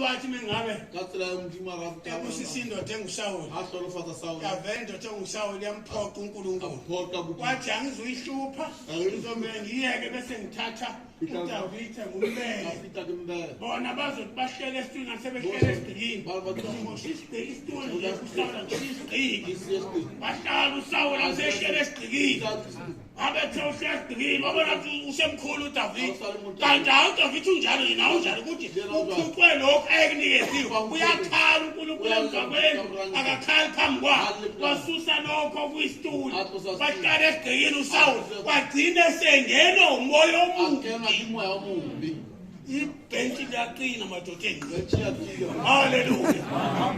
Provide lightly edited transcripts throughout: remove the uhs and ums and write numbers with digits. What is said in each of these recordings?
wathi mengabe Katsela umtima rapta. usisindo enguSawuli Asolo fata Saul. yavendo enguSawuli yamphoqa uNkulunkulu Aphoqa buti. wathi angizoyihlupha ngizomele ngiyeke bese ngithatha uDavida ngumbele Afita kimbe. bona bazothi bahlele esitulini ngasebehlele esigqikini isituli lekusawula ngisigqiki bahlala uSawuli asehlele esigqikini abethe uhlele esigqikini babona usemkhulu uDavida kanti uDavida unjalo yena unjalo ukuthi uphucwe lokhu ayekunikezile uyakhala uNkulunkulu emva kwendlu akakhali phambi kwakhe wasusa lokho kuyisituli bahlala esigqikini uSawuli wagcina esengena umoya omubi ibhenki liyaqina madodeni haleluya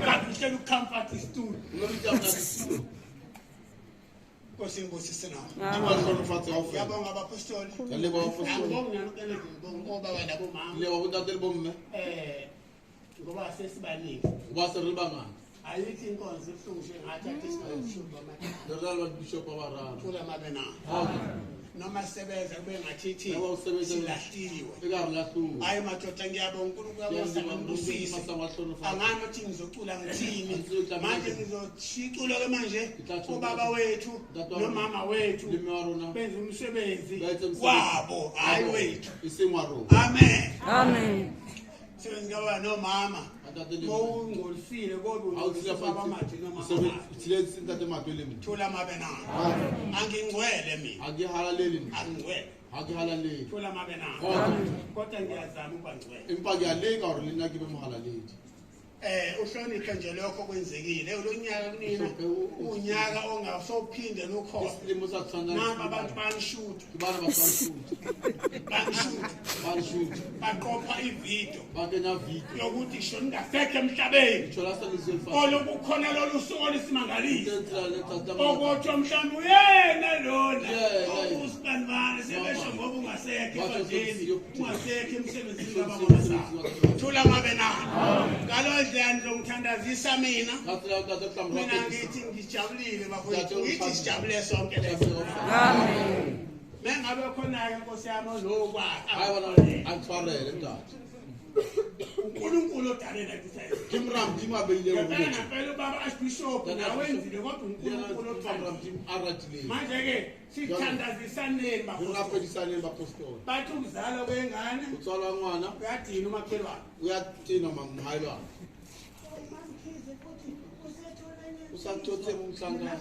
kanti uhleli ucomfort isitulo Nkosi ngibusise nawe ngiyabonga abapostoli angibongi ngoba labo mama ngoba sesibaningi ayithi inkonzo ebuhlungu ngathi athi sibashobha mabena noma sebenza kube ngathi silahliwe hayi madoda ngiyabonga uNkulunkulu uyabusisa angani uthi ngizocula ngithini manje ngizoshicula ke manje ubaba wethu nomama wethu benza umsebenzi wabo hayi wethu amen Amen. sengaba nomama ngolifile kodwa awusifaba manje nomama thola mabena angingcwele mina angingcwele thola mabena kodwa ngiyazama ukuba ngcwele uhloniphe nje lokho kwenzekile lo nyaka kunina unyaka ongasophinde nokhoza namba abantu banishuta baqopha ivideo yokuthi isho ningasekho emhlabeni olukukhona lolu suku olisimangalisa ukuthi mhlawumbe uyena lona usibanibani sebesho ngoba ungasekho efadeni ungasekho emsebenzini kababonasana thula mabenana ngalo ngizongithandazisa mina ngithi ngijabulile bafowethu ngithi sijabule sonke leso Amen. mengabe khona ke Nkosi yami ozokwakha Angitwarele ndaba. uNkulunkulu odalela kuthayile Kimram timabeyile ngempela ngempela ubaba Archbishop nawenzile kodwa uNkulunkulu arathile. manje ke sithandazisaneni Ngaphelisane bapostoli. bathi ukuzalwa kwengane Utswala ngwana uyadina umakhelwane uyathina mamhayilwana. Usathothe umhlangano.